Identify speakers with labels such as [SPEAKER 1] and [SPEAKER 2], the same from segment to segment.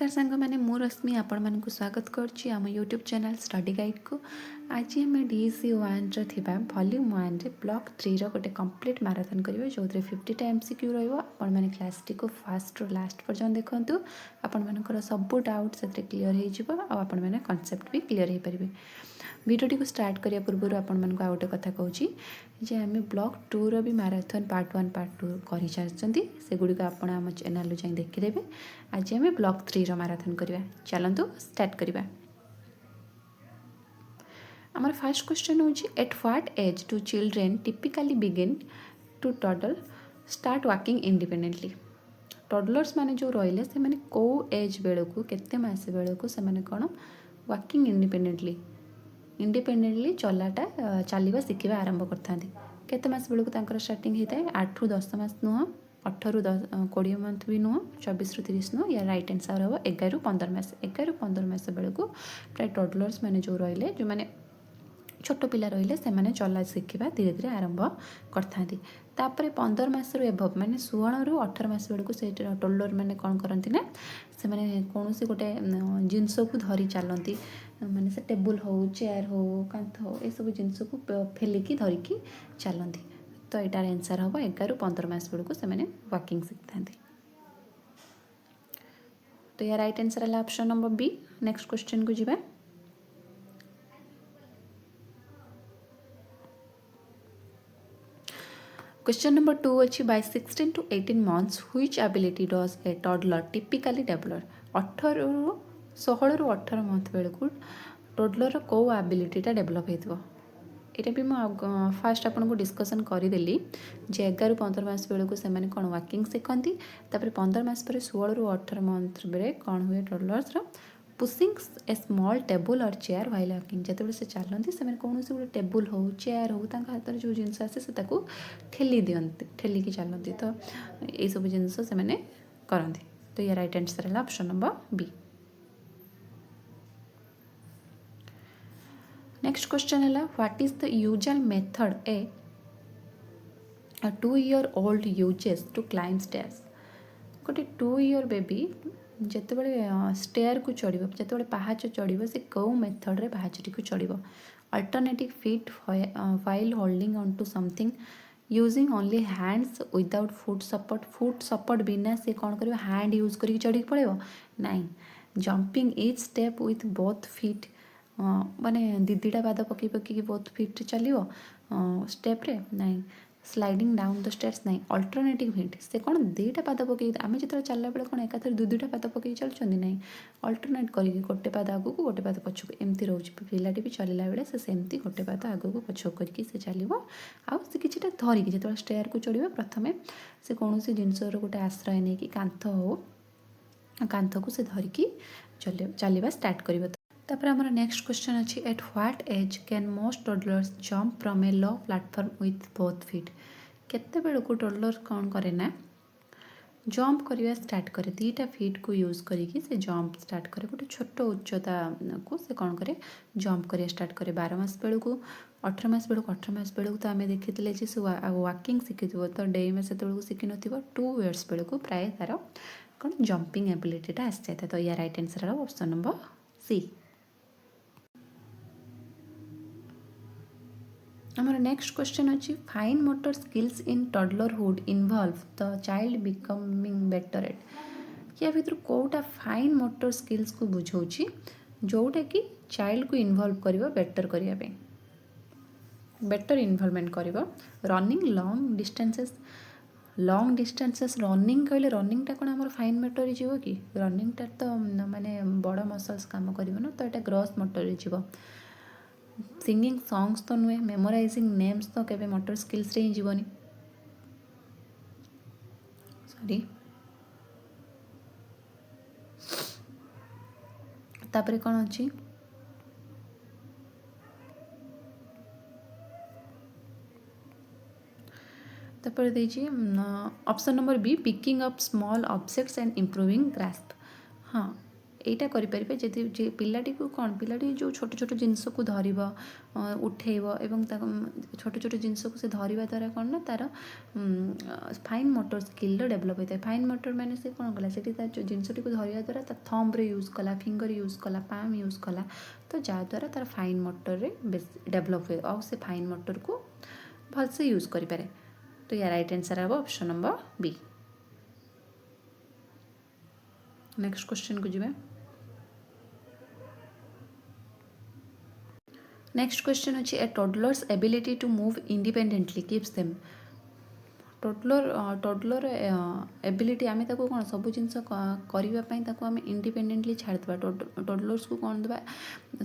[SPEAKER 1] नमस्कार सांग मैंने मु रश्मि आपण मानक स्वागत करुच्ची आम यूट्यूब चैनल स्टडी गाइड को आज आम डीसी वन वॉल्यूम 1 रे ब्लॉक 3 गोटे कंप्लीट मैराथन करेंगे जो 50टा एमसीक्यू रही मैंने क्लास टी को फास्ट रू लास्ट पर्यटन देखूँ आपण मानकर सब डाउट से क्लीयर होपण मैंने कॉन्सेप्ट भी क्लीयर हो पारे भिडियोटी को स्टार्ट करिया पूर्व आपण मानक आउ गोटे कथा कहूँ जे आम ब्लॉक 2 रो भी मैराथन पार्ट 1 पार्ट 2 कर सारी से गुड़िक आपण आम चैनल जाई देखिदेवे आज आम ब्लॉक 3 रो मैराथन करवा चलतु स्टार्ट करवा आमर फर्स्ट क्वेश्चन हूँ at what age do children typically begin to toddle start walking independently toddlers माने जो रहिले से माने को एज बेलू केते मास बेलू से माने कौन वॉकिंग इंडिपेंडेंटली चलाटा चलवा शिखा आरंभ करते मस बेलू स्टार्टिंग होता है 8 ରୁ 10 मास नुह 18 ରୁ 20 मंथ भी नुह 24 ରୁ 30 नुह या राइट आंसर हम 11 ରୁ 15 मास 11 ରୁ 15 मास बेलू प्राय टडलर्स माने जो रहिले जो माने छोट पिला रहिले से माने चला शिखा धीरे धीरे आरंभ करथांती तापर 15 मास रु एभव माने 16 ରୁ 18 मास बेलू से टडलर माने कौन करती ना से माने कौन से गोटे जिनस को धरी चलती माने से टेबुल हो चेयर हो कांथ हो ये सब जिनस को फेलिकी धरिकी चलती तो यार आंसर हम 11 ରୁ 15 मास बेलू से माने वॉकिंग शिखता तो यार राइट आंसर है option number B next question को जीवा Question number 2 अच्छी by 16 to 18 months which ability does a toddler typically develop 18 ରୁ 16 ରୁ 18 मंथ बेलू टोडलर को एबिलिटीटा डेभलप होता यहाँ भी मुझे फास्ट आपन को डिस्कसन करदेली जे 11 ରୁ 15 मास बेलू से कौन वॉकिंग शिखती 15 मास पर 16 ରୁ 18 मंथ बेले कौन हुए टोडलर्स पुशिंग ए स्मॉल टेबुल और चेयर व्हाइल वॉकिंग जिते से चलती से कौन से गोटे टेबुल हो चेयर हो हाथ में जो जिनस आसे से ठेली दिखती ठेलिकी चलती तो ये सब जिनस से करती तो ये राइट आंसर है option number B next question है what is the usual method a 2 year old uses to climb stairs गोटे 2 year बेबी जितेबले स्टेयर को चढ़ जिते पाहाच चढ़ से कौ मेथड रे पाहाचटी को चढ़ alternative feet while holding on to something using only hands without foot support बिना से कौन कर हैंड यूज कर चढ़ी पड़ेगा नाई jumping each step with both feet माने दीटा पाद पकई पकई बोथ फीट चलो स्टेप रे नाई स्लाइडिंग डाउन द स्टेयर्स नाई अल्टरनेटिव हिट से कौन दुईटा पाद पकई आम जो चलला बेले कौन एकाथर दुईटा पाद पकई चलुँच नाई अल्टरनेट करके गोटे पाद आगू को गोटे पाद पछक एमती रोचे पिलाटी भी चलला बेले से सेमती गोटे पाद आगू को पछक करके से चलो आउ से किछिटा धरिकी जो स्टेयर को चढ़ प्रथमे से कौन से जिनसर गोटे आश्रय नहीं कि कांथ हो कांथ को से धरिकी चलवा स्टार्ट कर तापर आमर नेक्स्ट क्वेश्चन अच्छी at what age can most toddlers jump from a low platform with both feet केते बेलू को टोडलर कौन करे ना जंप करवा स्टार्ट करे दुईटा फीट को यूज करके से जंप स्टार्ट करे गोटे छोट उच्चता को से कौन करे जंप करवा स्टार्ट करे 12 मास बेलू को 18 मास बेलू 18 मास बेलू तो आम देखी से वॉकिंग शिखी तो डेइमा से शिखी न 2 years बेलू को प्राय तार कौन जंपिंग एबिलिटीटा आसी जाता तो या राइट आंसर है ऑप्शन नंबर सी आमर नेक्स्ट क्वेश्चन अच्छी fine motor skills in toddlerhood involve the child becoming better at या भर कौटा फाइन मोटर स्किल्स को बुझाऊँ जोटा कि चाइल्ड को इनवॉल्व कर बेटर करने बेटर इनवॉल्वमेंट कर रनिंग लॉन्ग डिस्टेंसेस रनिंग कहले रनिंगटा कौन आम फाइन मोटर जीव कि रनिंगटा तो माने बड़ मसल्स काम कर तो यहाँ ग्रॉस मोटर जीव सिंगिंग सॉन्ग्स तो नुहे मेमोराइजिंग नेम्स तो केबे मोटर स्किल्स रे ही जीवनी सॉरी तापरे कौन अच्छी तापर देखिए option number be picking up small objects and improving grasp हाँ এইটা କରିପାରିବେ ଯଦି ଯେ ପିଲାଟିକୁ କ'ଣ ପିଲାଟି ଯେଉଁ ଛୋଟ ଛୋଟ ଜିନିଷକୁ ଧରିବ ଉଠେଇବ ଏବଂ ତାକୁ ଛୋଟ ଛୋଟ ଜିନିଷକୁ ସେ ଧରିବା ଦ୍ୱାରା କ'ଣ ନା ତା'ର ଫାଇନ୍ ମୋଟର ସ୍କିଲ୍ର ଡେଭଲପ୍ ହୋଇଥାଏ। ଫାଇନ୍ ମୋଟର ମାନେ ସେ କ'ଣ କଲା ସେଠି ତା ଜିନିଷଟିକୁ ଧରିବା ଦ୍ୱାରା ତା ଥମ୍ବରେ ୟୁଜ୍ କଲା, ଫିଙ୍ଗର ୟୁଜ୍ କଲା, ପାମ୍ ୟୁଜ୍ କଲା, ତ ଯାହାଦ୍ୱାରା ତା'ର ଫାଇନ୍ ମୋଟରରେ ବେଶୀ ଡେଭଲପ୍ ହୁଏ ଆଉ ସେ ଫାଇନ୍ ମୋଟରକୁ ଭଲସେ ୟୁଜ୍ କରିପାରେ। ତ ୟା ରାଇଟ୍ ଆନ୍ସର୍ ହେବ ଅପସନ୍ ନମ୍ବର ବି। ନେକ୍ସଟ କ୍ୱେଶ୍ଚନକୁ ଯିବା। नेक्स्ट क्वेश्चन अच्छी a toddlers ability to move independently gives them. Toddler ability आम कौन सब जिनस करने आम इंडिपेंडेंटली छाड़ीदा। टोडलर्स को कौन देवा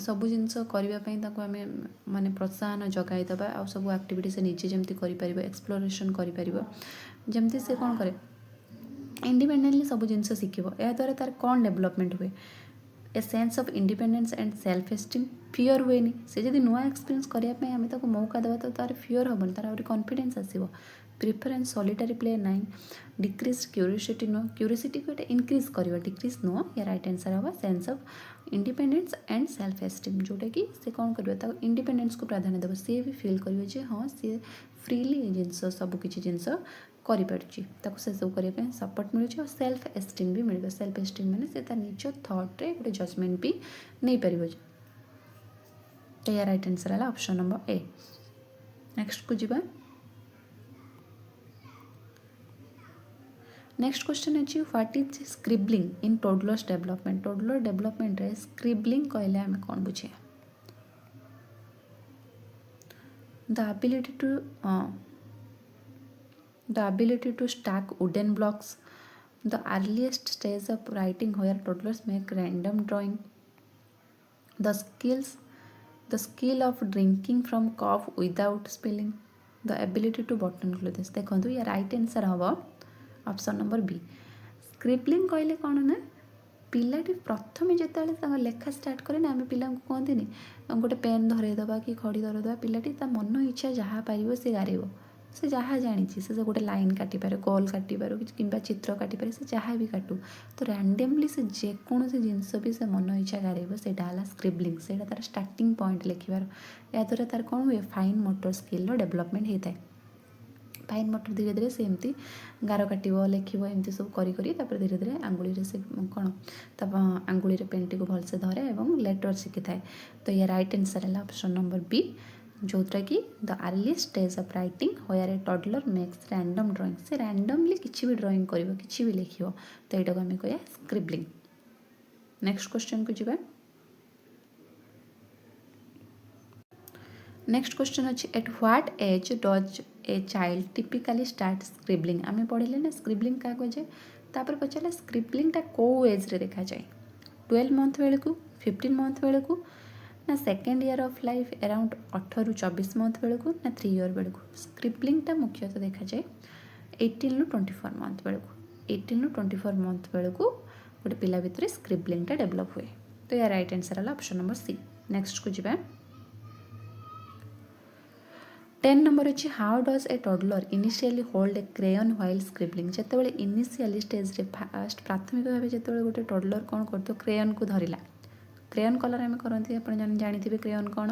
[SPEAKER 1] सब जिनस करने माने प्रोत्साहन जगैदबा आ सब एक्टिविटी से निजे जमी कर एक्सप्लोरेशन करमती से कौन करे इंडिपेंडेंटली सब जिनस शिखब। या द्वारा तार कौन डेवलपमेंट हुए a sense of independence and self esteem fear हुए से जब नुआ एक्सपीरियंस करने आम ताको मौका देवा तो तार फियर हेन तार आहुरी कॉन्फिडेंस आसो। Preference solitary play 9 decrease curiosity नुह क्यूरियोसिटी को इनक्रीज कर डिक्रीज नुह या राइट आंसर हम sense of independence and self esteem जोटा कि से कौन कर इंडिपेंडेंस को प्राधान्य देव सी भी फिल करेंगे हाँ सी फ्रीली जिनस सबकि जिनस कर से सब करने सपोर्ट मिलूँ और सेल्फ एस्टीम भी मिल। सेल्फ एस्टीम मैंने से निज थट्रे गोटे जजमेंट भी नहीं पार। तो या राइट आंसर है ऑप्शन नंबर ए। नेक्स्ट को जीवा। नेक्स्ट क्वेश्चन अच्छी what is scribbling in toddlers development. Toddler development रे स्क्रिबलिंग कहले आम कौन बुझे the ability to stack wooden blocks, the earliest stage of writing where toddlers make random drawing, the skill of drinking from cup without spilling, the ability to button clothes। देखो ये right answer हम option number B. Scribbling कहले कौन ना पिलाटी प्रथम जो लेखा start करे ना आम पिला कहते गोटे पेन धरईदबा कि खड़ी धरईदबा पिलाटी ता मन इच्छा जहाँ पार से गारेब से जहाँ जानी से गोटे लाइन काटिपारे गोल काटिपार कि चित्र काटिपारे से जहाँ भी काटू तो रैंडमली से जेकोसी जिनस भी से मन इच्छा गारेब से स्क्रिबलिंग से तार स्टार्टिंग पॉइंट लिखार। या द्वारा तार कौन हुए फाइन मोटर स्किल डेवलपमेंट होता है। फाइन मोटर धीरे धीरे से एमती गार काटब लिखब एमती सब कर धीरे धीरे आंगुली से कौन आंगुली पेनटी को भलसे धरे और लेटर शिखी थाए। तो ये राइट आंसर है ऑप्शन नंबर बी जोटा कि the earliest stage of writing where A toddler makes random drawing से रैंडमली किसी भी ड्राइंग कर किसी भी लिख तो यहाँ आम कह स्क्रिबलिंग। नेक्स्ट क्वेश्चन को जीवा। नेक्स्ट क्वेश्चन अच्छी at what age does a child typically start scribbling. आम पढ़ले ना स्क्रिबलिंग क्या कहे तापर पचारा स्क्रिबलिंगटा कौ एज रे देखा जाए 12 मंथ बेलू 15 मंथ बेलू ना second year of life around 18 ରୁ 24 मंथ बेलू ना 3 ईयर बेलू। स्क्रिबलिंगटा मुख्यतः देखा जाए 18 ରୁ 24 मंथ बेलू 18 ରୁ 24 मंथ बेलू गोटे पिला भितर स्क्रिबलिंगटा डेवलप हुए। तो या राइट आंसर है ऑप्शन नंबर सी। नेक्स्ट को जीवा। 10 नंबर अच्छी how does a toddler initially hold a crayon while scribbling. जिते इनिशियली स्टेज रे फास्ट प्राथमिक भाव जो गोटे टॉडलर कौन कर क्रेयन को धरला क्रेयन कलर आम करती आप जानी क्रेयन कौन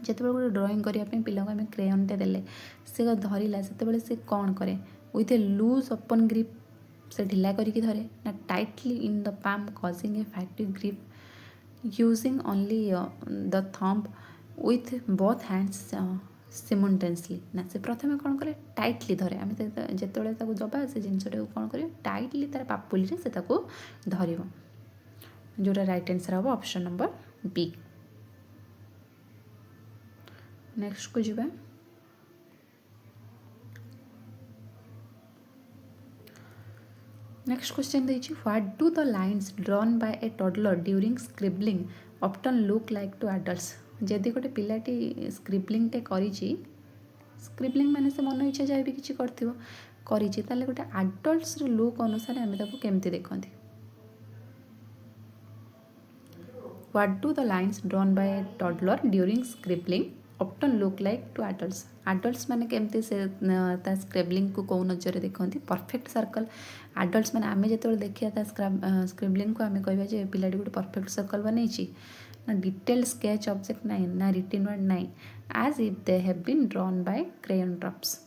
[SPEAKER 1] जिते गोटे ड्रॉइंग करने पिला को आम क्रेयनटे देले से धरला से कौन करे with a loose open grip से ढिला करके धरे ना tightly in the palm causing a effective grip using only the thumb with both hands simultaneously ना से प्रथम कौन करे टाइटली धरे आम जिते दबा से जिनटा कौन कर टाइटली तार पापुली से धर जोटा राइट आंसर हम ऑप्शन नंबर बी। नेक्स्ट को जीवा। नेक्स्ट क्वेश्चन देखिए what do the lines drawn by a toddler during scribbling often look like to adults. जदि गोटे पिलाटी स्क्रिबलिंगटे करिछि स्क्रिबलिंग माने से मन इच्छा जहाँ भी किसी करिछि ताले गोटे एडल्ट्स लुक अनुसार आम ताको केमती देखते। What do the lines drawn by a toddler during scribbling often look like to adults? आडल्ट्स मैंने केमती से स्क्रेबलिंग को कौ नजर देखते परफेक्ट सर्कल आडल्ट्स मैंने आम जो देखा स्क्रेबलिंग को आम कह पिलाटी गोटे परफेक्ट सर्कल बनई ना डिटेल स्केच ऑब्जेक्ट नाई ना रिटिन वर्ड नाई as if they have been drawn by crayon drops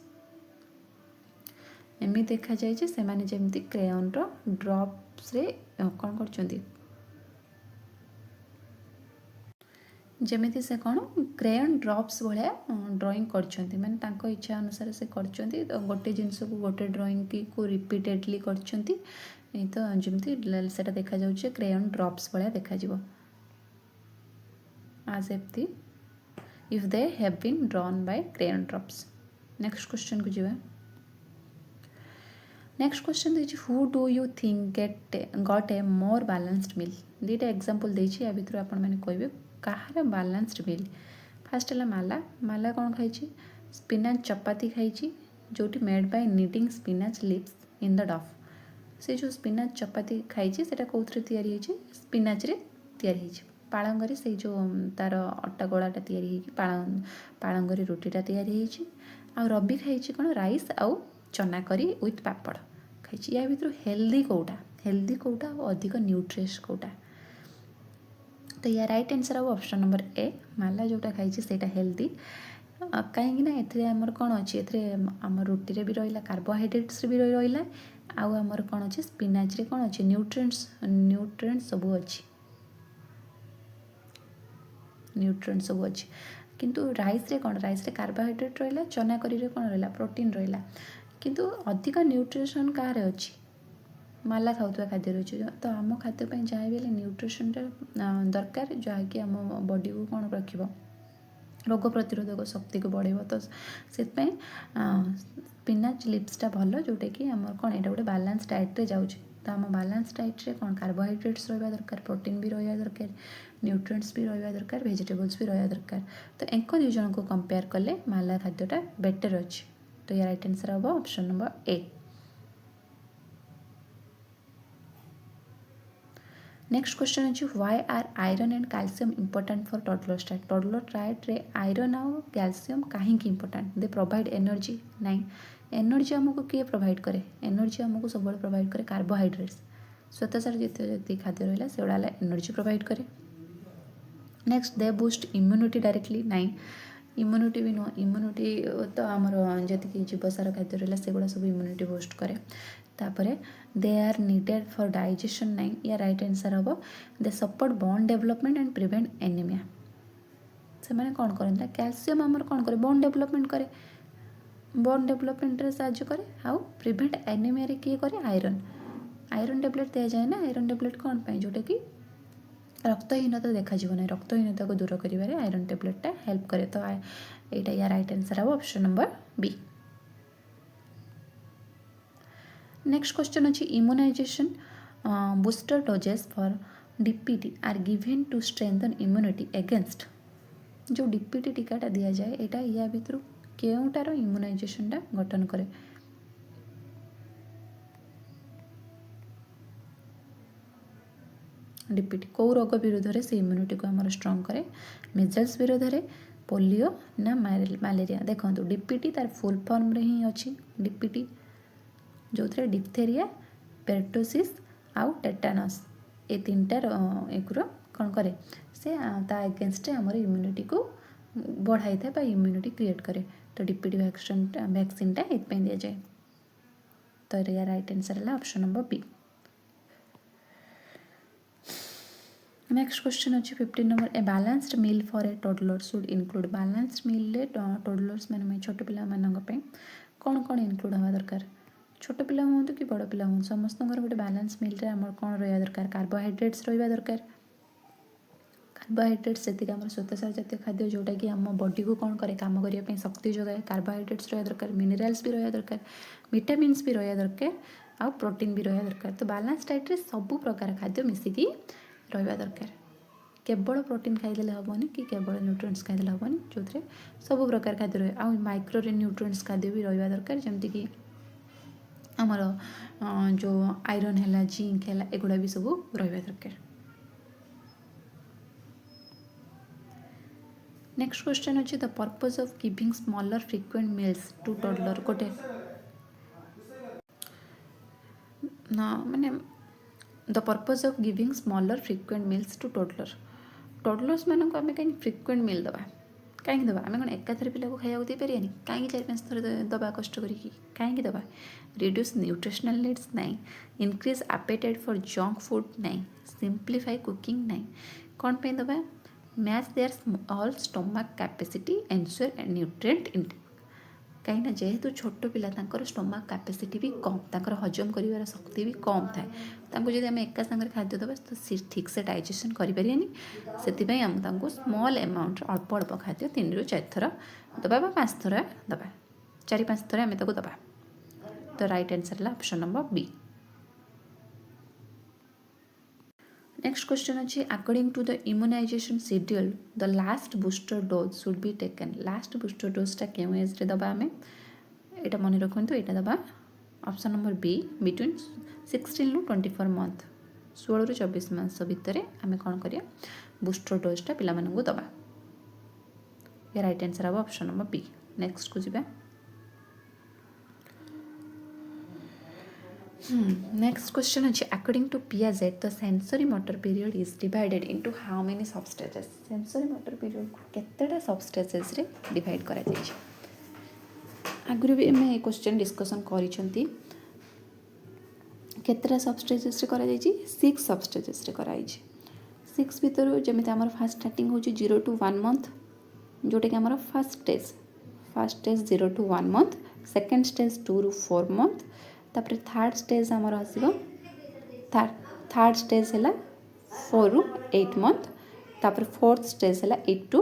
[SPEAKER 1] एमि देखा जाए से माने जेमती क्रेयन रो ड्रॉप्स रे कौन कर जमीती से कौन क्रेयन ड्रॉप्स भाया ड्रॉइंग करछंती माने तांको इच्छा अनुसार से करछंती तो गोटे जिनस को गोटे ड्रॉइंग की को रिपीटेडली करछंती तो जमीती सेटा देखा जाउछे क्रेयन ड्रॉप्स भाया देखा जिवो as if they have been drawn by crayon drops. Next question को जीवा नेक्स्ट क्वेश्चन देखिए who do you think got a more balanced meal दुईटा एग्जांपल देछि या भितर आपण माने कहबे कहार बालांस्ड मील फास्ट है माला माला कौन खाई स्पिनाच चपाती खाई जोटी made by kneading spinach leaves in the dough से जो स्पिनाच चपाती खाई से कौन तैयारी स्पिनाच रे तैयारी पाळंगरे से जो तार अट्टा गोलाटा तैयारी पाळंगरे रुटीटा तैयारी आ रबी खाई कौन राइस आउ चना करी विथ पापड़ खाई या भितर हेल्दी कौटा और अधिक न्यूट्रियस कौटा तो या राइट आंसर हम ऑप्शन नंबर ए माला जोटा खाई सेटा हेल्दी कहीं एमर कौन अच्छी आम रुटी भी रहा कार्बोहाइड्रेट्स भी रहा आउ आमर कौन अच्छे स्पिनाच रे कौन अच्छे न्यूट्रिएंट्स सब अच्छी न्यूट्रिएंट सब अच्छी किंतु राइस रे कौन राइस रे कार्बोहाइड्रेट रहा चना करी रे कौन रहा प्रोटीन रहा किंतु अधिक न्यूट्रिशन कारे अच्छी माला खाऊवा खाद्य रही तो आम खाद्यपाई जहाँ भी न्यूट्रिशन दरकार जहाँकि आम बॉडी को कौन रख रोग प्रतिरोधक शक्ति को बढ़ेब तो से स्पिनाच लिप्सटा भल जोटा कि आम कौन यहाँ गोटे बालांस डाएट रे जाऊँच तो आम बालांस डाएट रे कौन कार्बोहाइड्रेट्स रहा दरकार प्रोटीन भी रहा दरकार न्यूट्रिएंट्स भी रहा दरकार वेजिटेबल्स भी रहा दरकार तो एक दुई जन को कंपेयर कले माला खाद्यटा बेटर अच्छी तो या राइट आंसर हम option number A next question अच्छी why are iron and calcium important for toddler diet toddler diet रे आयरन आउ कैल्शियम कहीं इंपोर्टेंट दे प्रोवाइड एनर्जी नाइन एनर्जी आमको किए प्रोवाइड करे एनर्जी आमको सब प्रोवाइड करे कार्बोहाइड्रेट्स श्वेतसार जिते खाद्य रहा से गुड़ा एनर्जी प्रोवाइड करे next they boost immunity directly नाइन इम्यूनिटी भी नुह इम्यूनिटी तो आमर जी जीवसार खाद्य रहा से गुड़ा सब इम्यूनिटी बूस्ट करे तापर they are needed for digestion नाइन या राइट आंसर हम they support bone development and prevent anaemia से मैंने कौन करता कैल्शियम आमर कौन करे बोन डेवलपमेंट करे बोन डेवलपमेंट रे साहाय्य करे आउ प्रिवेंट एनीमिया रे किए करे आयरन आयरन टेबलेट दिया जाए ना आयरन टेबलेट कौन पाई जोटा कि रक्तहीनता देखा ना रक्तहीनता को दूर करिवारे आयरन टेबलेटा हेल्प करे तो यहाँ या राइट आंसर हम option number B next question अच्छी immunisation booster doses for DPT are given to strengthen immunity against जो डीपीटी टीकाटा दि जाए यहाँ या भितर केउटार इम्यूनाइजेशनटा गठन करे डीपीटी कौ रोग विरोध से इम्यूनिटी को आमर स्ट्रंग करे मिजल्स विरोध में पोलियो ना मलेरिया देखो डीपीटी तार फुल फॉर्म रे ही अच्छी डीपीटी जो थे डिप्थेरिया पेर्टोसिस आउ टेटानस ये तीन टार एक कौन करे से अगेंस्ट आमर इम्यूनिटी को बढ़ाई था इम्यूनिटी क्रिएट करे तो डीपीटी वैक्सीनटा ये दि जाए तो या राइट आंसर है option number B next question अच्छी 15 number a balanced meal for a toddler should include balanced meal toddlers मैंने छोट पे कौन कौन इनक्लूड हवा दरकार छोट पिला हूँ कि बड़ पिला हूँ समस्त गोटे बैलेंस मील रे आमर कौन रहा दरकार कार्बोहाइड्रेट्स रहा दरकार कार्बोहाइड्रेट्स से आम श्वेतसार जातीय खाद्य जोटा कि आम बॉडी को कौन करे काम करने शक्ति जगाए कार्बोहाइड्रेट्स रहा दरकार मिनरल्स भी रहा दरकार विटामिन्स भी रहा दरकार आउ प्रोटीन भी रहा दरकार तो बैलेंस डाइट रे सब प्रकार खाद्य मिसिकी रहा दरकार केवल प्रोटीन खाईदे हेनी कि केवल न्यूट्रिएंट्स खाईदे हेनी जो सब प्रकार खाद्य रहे आ माइक्रो न्यूट्रिएंट्स खाद्य भी रहा दरकार जमती कि आमर जो आयरन है जिंक है एगुड़ा भी सब रहा दरकार नेक्स्ट क्वेश्चन अच्छे the purpose of giving smaller frequent meals to toddler गोटे ना माने the purpose of giving smaller frequent meals to toddler toddlers मान को आम कहीं फ्रिक्वेंट मील दबा कहीं दबा आम कौन एकाथर पिला को खाया देपारे कहीं 4-5 थर दबा कष्ट कहीं दबा रिड्यूस न्यूट्रिशनल नीड्स नाई increase appetite for junk food नाई सिंप्लीफाई कुकिंग नाई कौन पे दबा match their all stomach capacity ensure nutrient intake कहीं जेहेतु छोट पिला स्टोमक कैपेसिटी भी कम तांकर हजम कर शक्ति भी कम थाए जब आम एका सागर खाद्य दबा तो सी ठीक से डाइजेशन करें से आमको स्मॉल अमाउंट अल्प अल्प खाद्य 3-4 थर दबा 5 थर दबा 4-5 थर आम दबा तो राइट आंसर है option number B. Next question अच्छी according to the immunisation schedule the last booster dose should be taken last booster डोजटा क्यों एज रे दबा आम यहाँ मन रखु यहाँ दबा option number be between 16 to 24 month 16 ରୁ 24 मास भितर आम कौन करिया बूस्टर डोजटा पिला मानू दबा ये राइट आंसर हम ऑप्शन नंबर बी। नेक्स्ट को जीवा नेक्स्ट क्वेश्चन अच्छे according to Piaget the sensory motor period is divided into how many sub stages sensory motor period को केतेटा सब स्टेजेस रे डिवाइड करा जाय आगुरी भी आम क्वेश्चन डिस्कसन करिसेंती केतेटा सब स्टेजेस रे करा जाय 6 सब स्टेजेस रे करा जाय 6 भीतर जमिति हमर फर्स्ट स्टार्टिंग हो 0 to 1 मंथ जोटा कि हमर first stage 0 to 1 month second stage 2 to 4 month तापर थर्ड स्टेज आमर आसो थर्ड स्टेज है 4 to 8 मंथ तापर फोर्थ स्टेज है 8 to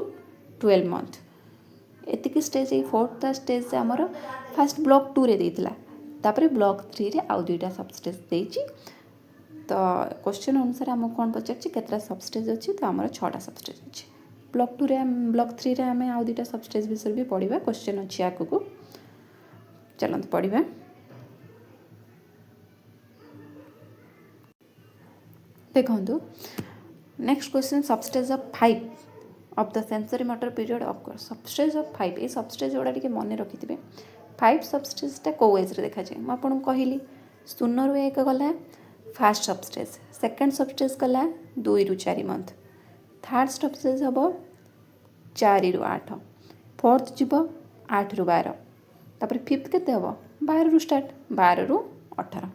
[SPEAKER 1] 12 मंथ एतिक स्टेज फोर्थ स्टेज आमर फर्स्ट ब्लॉक 2 रे देइतिला तापर ब्लॉक 3 रे आउ दुईटा सब स्टेज देइची तो क्वेश्चन अनुसार आम कौन पचार केतटा सब स्टेज अच्छी तो आमर 6टा सब स्टेज अच्छी ब्लॉक 2 रे ब्लॉक 3 रे आम आउ दुईटा सब स्टेज विषय भी पढ़ा क्वेश्चन अच्छी आगू चलते पढ़ा देखो next question substage of 5 of the sensory motor period of substage of 5 ये सबस्टेज जोड़ा टे मन रखि थे 5 सबस्टेजटा कौ एज रे देखा जाए मुझे कहली 0 ରୁ 1 गला फास्ट सबस्टेज सेकेंड सबस्टेज गला 2 ରୁ 4 मंथ थर्ड सबस्टेज हम 4 ରୁ 8 फोर्थ जीव 8 ରୁ 12 तापर फिफ्थ केते हम 12 ରୁ स्टार्ट 12 ରୁ 18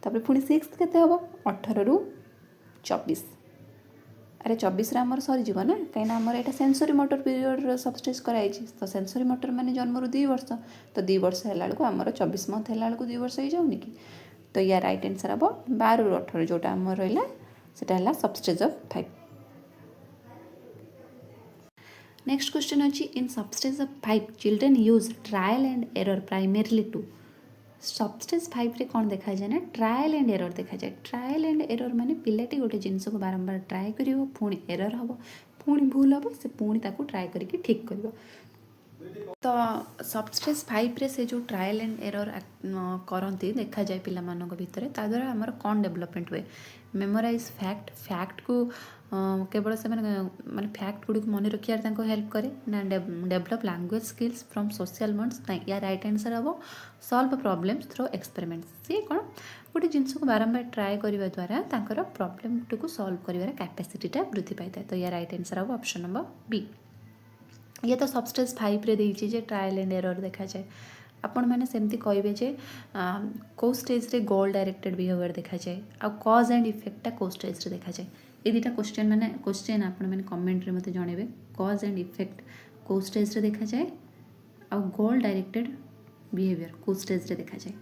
[SPEAKER 1] तापर पुणी सिक्स्थ केते हम 18 ରୁ 24 अरे 24 रे आमर सरीज ना कहीं आमर यहाँ सेंसरी मोटर पीरियड सबस्टेज कराई तो सेंसरी मोटर माने जन्म 2 वर्ष तो 2 वर्ष है आमर 24 मंथ है 2 वर्ष हो जाऊनी कि तो या राइट आंसर हम 12 ରୁ 18 जोटा आम रहा है सबस्टेज ऑफ 5। नेक्स्ट क्वेश्चन अच्छी in substage of 5 children use trial and error primarily to substage 5 रे कौन देखा जाए ना ट्रायल एंड एरर देखा जाए ट्रायल एंड एरर माने पिलाटी गोटे जिनस को बारंबार ट्राए करिवो पुणी एरर हम पुणी भूल हम से पुणी ताकू ट्राए करके ठीक करिवो तो सबस्टेज 5 रे से जो ट्रायल एंड एरर करती देखा जाए पिला मानक भितर ता द्वारा हमर कौन डेवलपमेंट हुए मेमोराइज फैक्ट को केवल से माने फैक्ट गुड़ी मन रखियार हेल्प करे ना develop language skills from social bonds ना या राइट आंसर हम सॉल्व प्रॉब्लम्स थ्रू एक्सपेरिमेंट सी कौन गोटे जिनस को बारंबार ट्राए करने द्वारा तांकर प्रॉब्लम को सॉल्व कर कैपेसिटीटा वृद्धि पाई था तो या राइट आंसर हम ऑप्शन नंबर बी। ये तो सबस्टेज 5 रे देइछि जे ट्रायल एंड एरर देखा जाए आपण मैंने सेमती कहे जे कौ स्टेज रे गोल डायरेक्टेड बिहेवियर देखा जाए आ कॉज एंड इफेक्टा कौ स्टेज रे देखा जाए ये दुटा क्वेश्चन माने क्वेश्चन आपण मैंने कमेंट रे मते जणेबे कॉज एंड इफेक्ट कौ स्टेज रे देखा जाए आ गोल डायरेक्टेड बिहेवियर कौ स्टेज रे देखा जाए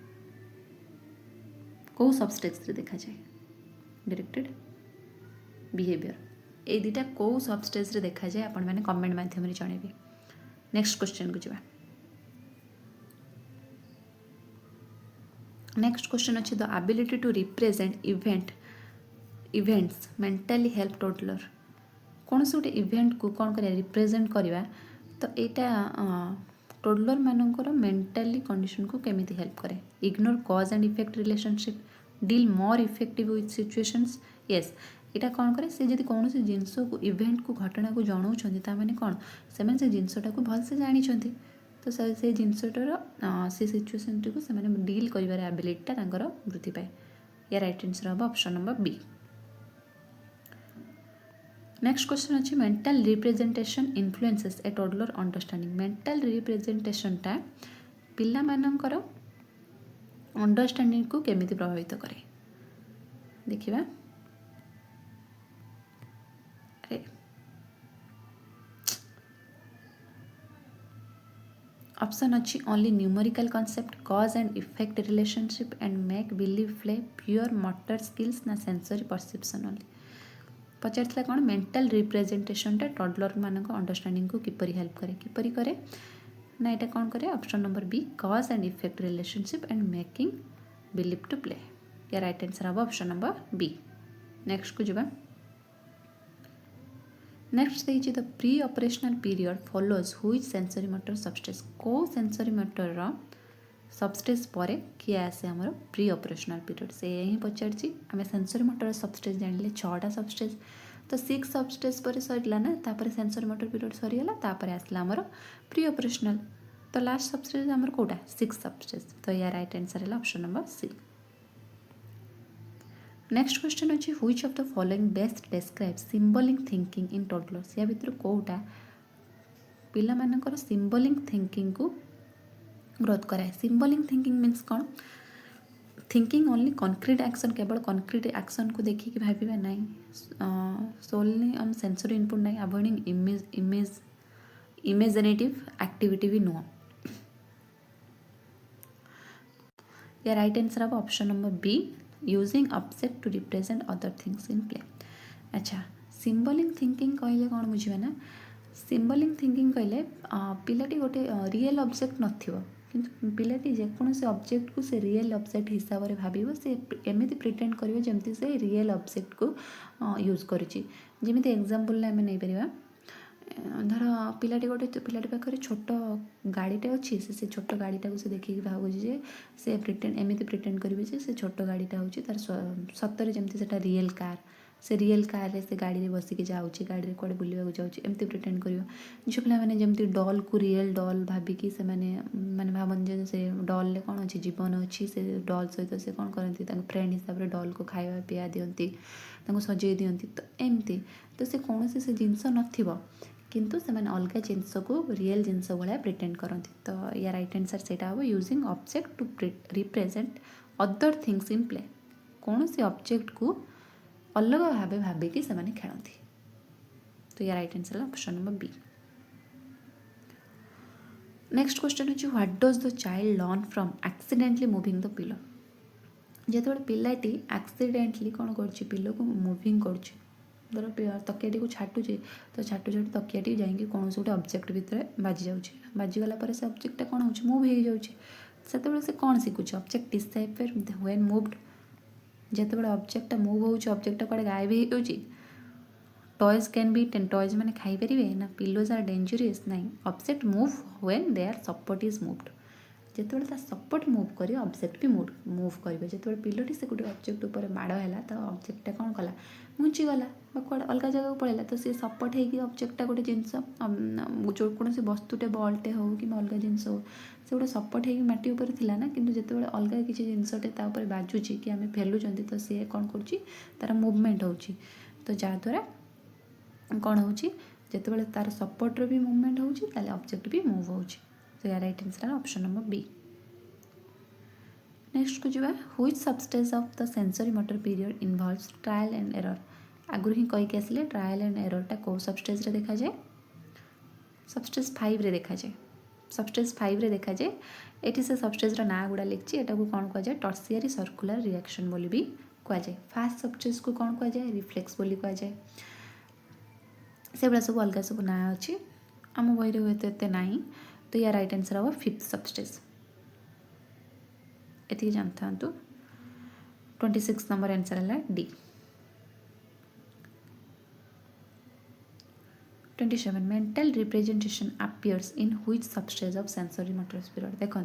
[SPEAKER 1] कौ सब स्टेज रे देखा जाए डायरेक्टेड बिहेवियर ये दुटा कौ सब स्टेज रे देखा जाए आपण मैंने कमेंट माध्यम रे जणेबे। नेक्स्ट क्वेश्चन को जीवा नेक्स्ट क्वेश्चन अच्छे the ability to represent events mentally help toddler कौन से गोटे इवेंट को कौन कर रिप्रेजेंट करवा तो यहाँ टोडलर मानकर मेंटली कंडीशन को केमिति हेल्प करे ignore cause and effect relationship deal more effective with situations yes ଏଇଟା କ'ଣ କରେ ସେ ଯଦି କୌଣସି ଜିନିଷକୁ ଇଭେଣ୍ଟକୁ ଘଟଣାକୁ ଜଣାଉଛନ୍ତି ତାମାନେ କ'ଣ ସେମାନେ ସେ ଜିନିଷଟାକୁ ଭଲସେ ଜାଣିଛନ୍ତି ତ ସେ ଜିନିଷଟାର ସେ ସିଚୁଏସନ୍ଟିକୁ ସେମାନେ ଡିଲ୍ କରିବାର ଆବିଲିଟିଟା ତାଙ୍କର ବୃଦ୍ଧି ପାଏ। या राइट आंसर हम option number B. Next question अच्छी mental representation influences a toddler understanding. Mental रिप्रेजेंटेशनटा पिला मानकर अंडरस्टैंडिंग को केमिति प्रभावित करे देखिबा। अरे ऑप्शन अच्छी only numerical concept cause and effect relationship and make believe play pure motor skills ना सेंसरी परसेप्शन ओनली। पचार कौन मेंटल रिप्रेजेंटेशनटा टडलर मान अंडरस्टैंडिंग को किपरि हेल्प करे ना यहाँ कौन करे option number B cause and effect relationship and making believe to play. या राइट आंसर हम ऑप्शन नंबर बी। नेक्स्ट को जावा। नेक्स्ट देखिए the pre operational period follows which sensory motor substance को सेंसरी मोटर सबस्टेंस पर किए आसे आमर प्री ऑपरेशनल पीरियड से ही पचारि आम सेंसरी मोटर सबस्टेंस जानिले 6टा सबस्टेंस तो 6 सबस्टेंस पर सरला ना तापर सेंसरी मोटर पीरियड सरीगला तापर आसला आमर प्री ऑपरेशनल तो लास्ट सबस्टेंस आमर कोटा 6 सबस्टेंस तो या राइट आंसर है option number C. Next question अच्छी which of the following best describe symbolic thinking in toddlers. या भितर कोटा पिला मानकर सिंबलिक थिंकिंग को ग्रोथ कराए। सिंबलिक थिंकिंग मीन्स कौन थिंकिंग ओनली कॉन्क्रीट एक्शन केवल कॉन्क्रीट एक्शन को देखिए भाविबा नहीं सोलली हम सेंसरी इनपुट नहीं अवॉइडिंग इमेजिनेटिव एक्टिविटी भी नुह। या राइट आंसर अब option number B using object to represent other things in play. अच्छा सिंबलिक थिंकिंग कहले कौन बुझे ना सिंबलिक थिंकिंग कहले पिलाटी गोटे रियल ऑब्जेक्ट नथिबो किंतु पिलाटी जेकोसी ऑब्जेक्ट को से रियल ऑब्जेक्ट हिसाब से भाविबो से एमिति प्रिटेंड करिवो जेमति से रियल ऑब्जेक्ट को यूज करिछि। जेमिति एग्जांपल आमे नै परिबा धर पिलाटी गोटे पिलाटी पाखे छोट गाड़ीटे अच्छी से छोट गाड़ीटा को से देखिए भावुची जे से प्रिटेंड एमिति प्रिटेंड करिवे जे से छोट गाड़ीटा होची तार सतरे जेमति सेटा रियल कार से रियल कार रे से गाड़ी रे बसिक जाऊँगी गाड़ी रे कुआडे बुलिया जाऊँगी एमती प्रिटेंड कर झील पे मैंने जमी डल को रियल डल भाविकी से माने भावन जे से डल ले कौन अच्छी जीवन अच्छी से डल सहित से कौन करती फ्रेंड हिसाब से डल को खावा पिया दिखती सजे दिखती तो एमती तो से कौन से जिनस नथिबो किंतु से माने अलग जिनस को रियल जिनस भाया प्रिटेंड करती। तो या राइट आंसर से using object to represent other things in play कौन से ऑब्जेक्ट को अलग भाव भाविकी से खेलती। तो या right answer option number B. Next question है what does the child learn from accidentally moving the pillow. जो पिलाटी एक्सीडेंटली कौन कर पिलो को मूविंग कर धर तकियाटी को छाटुचे तो छाटू छाटू तकियाटी जाकि कौन गोटे ऑब्जेक्ट भितर बाजी जाऊँगी बाजीगला से ऑब्जेक्टा कौन हो मूव हो जाऊँगी से कौन शिखुचे ऑब्जेक्ट डिसअपियर व्हेन मूव्ड जिते बड़े ऑब्जेक्टा मूव होउची ऑब्जेक्टा कड़े गायब हो जाऊँगी। Toys can be ten toys मैंने खाई पारे ना पिलोज आर डेंजरियस नहीं object move when their support is moved जिते बड़े सपोर्ट मूव कर ऑब्जेक्ट भी मूव करेंगे जिते पिलोटी से गोटे ऑब्जेक्ट ऊपर माड़ है तो ऑब्जेक्टा कौन कला घुंचीगला कौन अलग जगह पड़ेगा तो सी सपोर्ट होगी ऑब्जेक्टा गोटे जिनस जो कौन वस्तुटे बल्टे हो कि अलग जिनस हो से गोटे सपोर्ट होगी माटी ऊपर थिला ना किंतु जिते बड़े अलग किसी जिनसटे बाजुची कि आम फेलुंट तो सी कौन कर मुवमेंट होची तो जहाँद्वारा कौन होची जिते बड़े तार सपोर्टर भी मुवमेंट होची ताले ऑब्जेक्ट भी मूव होची। तो या right answer option number B. Next को जावा which substance of the sensory motor period involves trial and error. आगुरी ही कहीकि आसिले ट्रायल एंड एररटा कौ सबस्टेंस रे देखा जाए सबस्टेंस 5 रे देखा जाए सबस्टेंस 5 रे देखा जाए एटी से सबस्टेंस ना गुड़ा लिखी एटा को कौन कह जाए टर्सियरी सर्कुलर रिएक्शन बोली भी कह जाए। फास्ट सबस्टेंस को कौन कह जाए रिफ्लेक्स बोली कह जाए से बड़ा सब अलग सब ना अच्छी आम बही रे हुए तो ना तो या राइट आंसर हम 5th सबस्टेंस ये जानता 26 नंबर आंसर है D. 27 mental representation appears in which substage of sensory motor period. देखो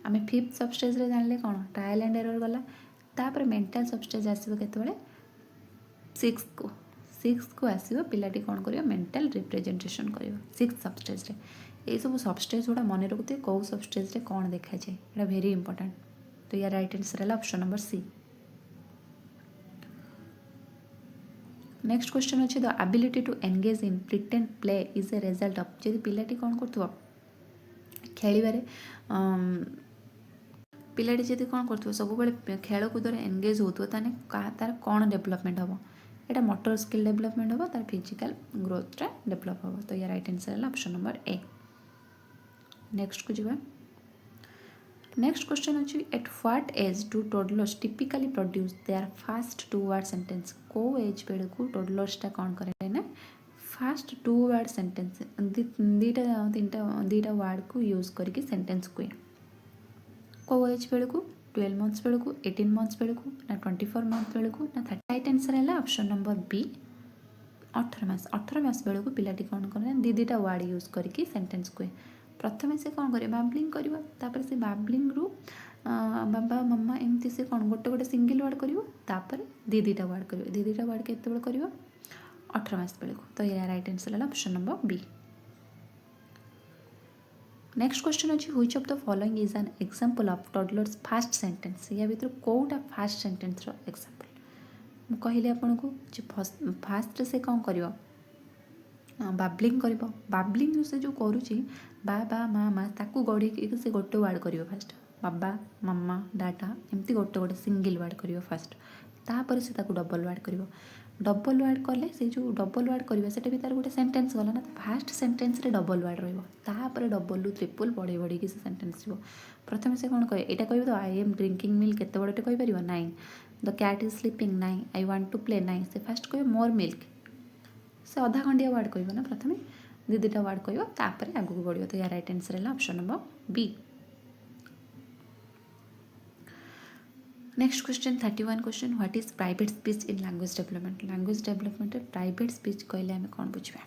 [SPEAKER 1] आम 5th सबस्टेज रे जानले कौन ट्रायल एंड एरर गला तापर मेंटल सबस्टेज आसो केतबेले 6th को सिक्स को आसो पिलाटी कौन कर मेंटल रिप्रेजेंटेशन कर सिक्स सबस्टेज ये सब सबस्टेज गुड़ा मन रखुए कौ सबस्टेज कौन देखा जाए ये वेरी इंपोर्टेंट। तो यार राइट आंसर है option number C. Next question अच्छे the ability to engage in pretend play is a result of जब पिलाटी कौन कर खेल पिलाटी जब कौन कर सब खेलकूद एंगेज हो तार कौन डेभलपमेंट हम यहाँ मोटर स्किल डेभलपमेंट हम तार फिजिकल ग्रोथ डेभलप हम। तो यार राइट आंसर है ऑप्शन नंबर ए। नेक्स्ट को जीवा नेक्स्ट क्वेश्चन अच्छी at what age do toddlers typically produce their first 2 word sentence को एज बेड़ को टोडलर्सटा कौन करे ना फास्ट 2 वर्ड सेंटेंस दीटा वर्ड को यूज करके सेंटेंस कुए को एज बेड़ को 12 मंथ्स बेड़ को 18 मंथ्स बेड़ को ना 24 मंथ बेड़ को ना 30। राइट आंसर है ऑप्शन नंबर बी 18 मास बेड़ को पिलाटी कौन करे दीटा वर्ड यूज करके सेंटेंस कुए प्रथम से कौन करे बाबलिंग कर से बाबलिंग रु बाबा मम्मा एमती से कौन गोटे गोटे सिंगल वर्ड कर दीटा वर्ड कर दीटा वर्ड के 18 मास बेलू। तो ये राइट आंसर है option number B. Next question अच्छी which of the following is an example of toddlers fast sentence या भीतर कोटा फास्ट सेंटेंस रो एग्जांपल कहली आपन को फास्ट से कौन कर बाबलिंग कर बाबलिंग से जो करुच्ची बाबा मामा ताकू गढ़ी से गोटे वर्ड कर फास्ट बाबा मामा डाटा एमती गोटे गोटे सिंगल वर्ड कर फास्ट तापर से डबल वर्ड कर डबल वर्ड कले से जो डबल वर्ड करवा से भी तार गोटे सेंटेंस गला ना फास्ट सेंटेंस रे डबल वर्ड रहा डबल रु ट्रिपल बढ़े बढ़ी से सेंटेंस जीव प्रथम से कौन कहे यहाँ कह आई एम ड्रिंकिंग मिल्क केते बड़े कहीपर 9 the cat is sleeping 9 I want to play 9 से फास्ट कह मोर मिल्क से अधा खंडिया वर्ड कह ना प्रथम दीटा वर्ड कह आगू बढ़ो। तो यार राइट आंसर है option number B. Next question 31 question what is private speech in language development private speech कहले आम कौन बुझा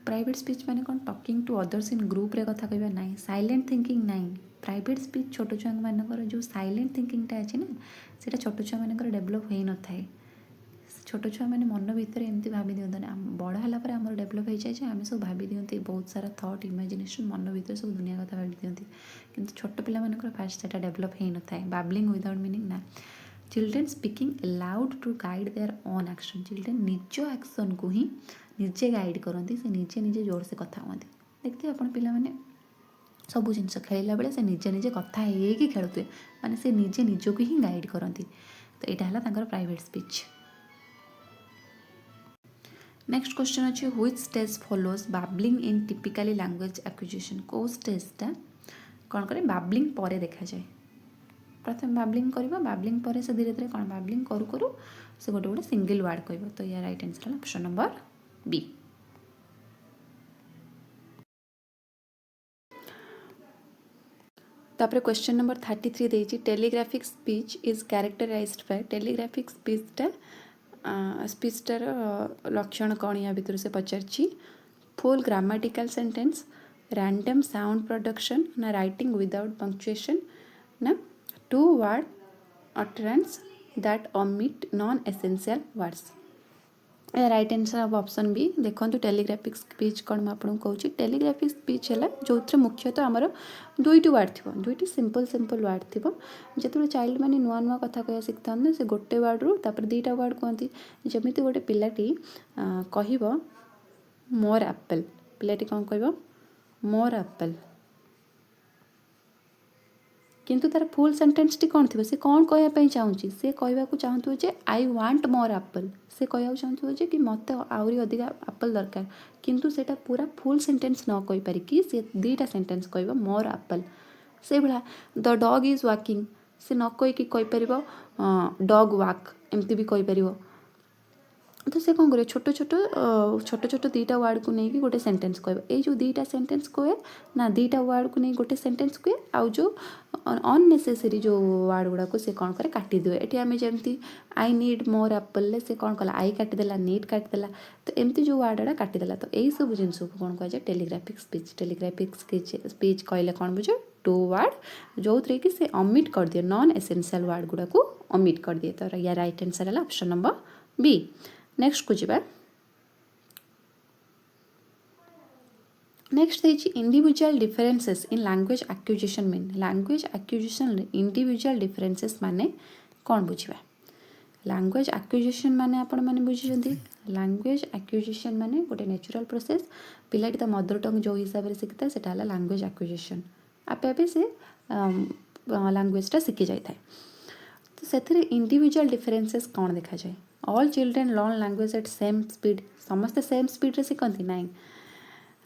[SPEAKER 1] प्राइवेट स्पीच माने कौन talking to others in group रे कथा कहबा नहीं साइलेंट थिंकिंग नहीं प्राइवेट स्पीच छोट छुआ मानकर जो साइलेंट थिंकिंगटा अच्छी ना से छोट छुआ मानकर डेभलप हो न था छोट छुआ मैंने मन भितर एमती भाभी दिखते बड़ है आम डेभलप हो जाए आम सब भाभी दिखती बहुत सारा थॉट इमेजिनेशन मन भितर सब दुनिया कथा भाभी दिखती किंतु छोट पिला मानकर फास्ट से डेभलप हो न था बाबलिंग विदाउट मीनिंग ना children speaking aloud to guide their own action children निज एक्शन को ही निजे गाइड करती से निजे निजे जोर से कथा कहते देखते आप पिला माने सब जिन खेलला बेले से निजे निजे कथा हो खेलुए माने से निजे निजक ही गाइड करती। तो यहाँ है प्राइवेट स्पीच। नेक्स्ट क्वेश्चन अच्छे which stage follows babbling in typically language acquisition को स्टेजटा कौन करे बाबलिंग पर देखा जाए प्रथम बाबलिंग कर बाबलिंग पर से धीरे धीरे कौन बाबलिंग करू करू से गोटे गोटे सिंगल वर्ड कह। तो यार राइट आंसर है ऑप्शन नंबर बी। तापर क्वेश्चन नंबर 33 देजी telegraphic speech is characterised by telegraphic स्पीचटार लक्षण कौन या भितर से पचार full grammatical sentence random sound production ना राइटिंग विदाउट पंक्चुएशन ना 2 word utterance that omit non essential words. Right answer of option B. देखो टेलीग्राफिक स्पीच कौन मैं आपको कहूँ टेलीग्राफिक स्पीच है जो मुख्यतः आमर दुईटी वर्ड थी दुईटी सिंपल सिंपल वर्ड थी जो चाइल्ड मैंने नुआ नुआ कथा कह शिखता से गोटे वर्ड रु दीटा वर्ड कहती जमी गोटे पिलाटी कह मोर एप्पल पिलाटी कौन कह मोर एप्पल किंतु तार फुल सेंटेंस टी कौन थी से कौन कहवाई चाहूँगी से कहवाक चाहूँ जे आई वांट मोर एप्पल से कहवाक चाहूँ जे कि मत आहरी अधिक एप्पल दरकार किंतु सेटा पूरा फुल सेंटेंस न कही पारिकी से दीटा सेंटेंस कह मोर एप्पल से भाया द डॉग इज वाकिंग से न कहीकि कहीपर डॉग वाक एमती भी कहीपर तो से कौन कर छोट छोट दीटा वर्ड को लेकिन गोटे सेंटेंस कह ये जो दीटा सेंटेंस कहे ना दीटा वर्ड को नहीं गोटे सेंटेंस कहे आउ जो अननेसेसरी जो वर्ड गुड़ाक से कौन करे काटी दिए ये आम जमी आई नीड मोर एप्पल से कौन कला आई काटिदेला नीड काटिदेला तो एमती जो वर्ड गुड़ा काटिदेला तो यही सब जिन को कौन कह टेलीग्राफिक स्पीच स्पीच कहले कौन बुझे टू वर्ड जो थे कि से ओमिट कर दिए नॉन एसेंशियल वर्ड गुड़ा को ओमिट कर दिए तो या राइट आंसर है ऑप्शन नंबर बी। नेक्स्ट को जीवा नेक्स्ट है individual differences in language acquisition mean language acquisition individual differences माने कौन बुझा लैंग्वेज एक्विजिशन माने आपण माने बुझिजंती लैंग्वेज एक्विजिशन माने गोटे नेचुरल प्रोसेस पिलाटी ता मदर टंग जो हिसाब से शिखता सेटा है लैंग्वेज एक्विजिशन आपे आपे से लैंग्वेजटा शिखी जाए तो से इंडिविजुअल डिफरेंसेस कौन देखा जाए all children learn language eight same speed समस्ते सेम स्पीड रे शिखती ना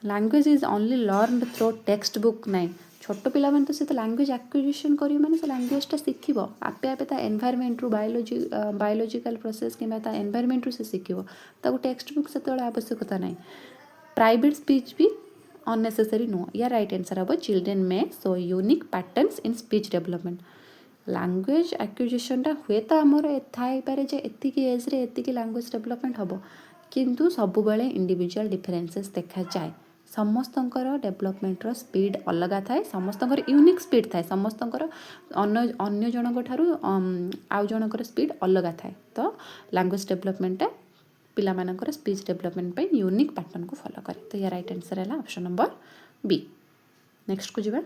[SPEAKER 1] language is only learn through text book ना छोट पिला तो से लैंग्वेज एक्विजिशन कर मैंने से लैंग्वेजटा शिखब आपे आपे ता एनवायरमेंट रु बायोलॉजिकल प्रोसेस कि एनवायरमेंट रु से शिखब ताको टेक्स्ट बुक से आवश्यकता ना प्राइवेट स्पीच भी अननेसेसरी नुह या राइट आंसर हम चिल्ड्रेन में so unique patterns in speech development language एक्विजिशनटा हुए तो आमर थाईपे जे एतिकी एज रे एतिकी लैंग्वेज डेवलपमेंट हम किंतु सबु बेले इंडिविजुअल डिफरेंसेस देखा जाए समस्तंकर डेवलपमेंटर स्पीड अलग थाए समस्तंकर यूनिक स्पीड थाए समस्तंकर अन्य जनक ठारू आउ जनकर स्पीड अलग थाए तो लैंग्वेज डेवलपमेंटा पिला मानकर स्पीच डेवलपमेंट पे यूनिक पैटर्न को फॉलो करे तो या राइट आंसर है ऑप्शन नंबर बी। नेक्स्ट को जीवा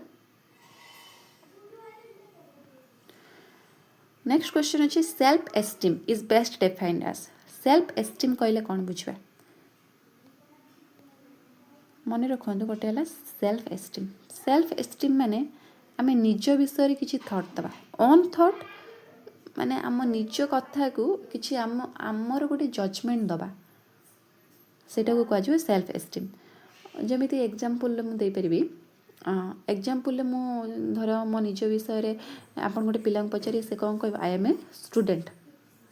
[SPEAKER 1] नेक्स्ट क्वेश्चन अच्छे self esteem is best defined as self esteem कहले कौन बुझा मन रखु गोटे है सेल्फ एस्टीम माने आम निज विषय किसी थॉट दबा ओन थॉट माने आम निज कथा को किसी आमर गोटे जजमेंट दबा सेटा को कह सेल्फ एस्टीम जमी एग्जांपल मुझे पारि एग्जांपल मु धर मो निज विषय आप गोटे पिला पचारे से कौन कह आई एम ए स्टूडेंट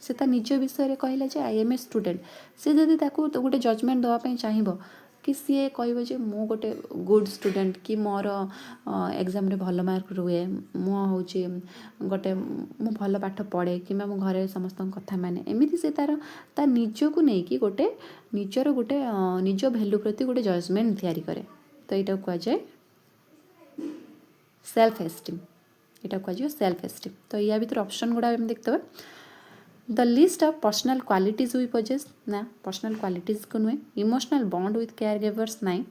[SPEAKER 1] से निज विषय कहला जे आई एम ए स्टूडेंट से जदि गोटे जजमेंट देवाई चाहिए कि सी कह मु गोटे गुड स्टूडेंट कि मोर एग्जाम रे भल मार्क रुए मु हूँ गोटे मु भल पाठ पढ़े कि मो घर समस्त कथा माने एमती से तार निज को लेकिन गोटे निजर गोटे निज भैल्यू प्रति गोटे जजमेंट तैयारी करे तो यहाँ कह जाए सेल्फ एस्टीम यहाँ कह सेल्फ एस्टीम तो या भर ऑप्शन गुड़ा देखते the list of personal qualities we possess ना पर्सनल क्वालिटीज को नुहे emotional bond with care givers नाई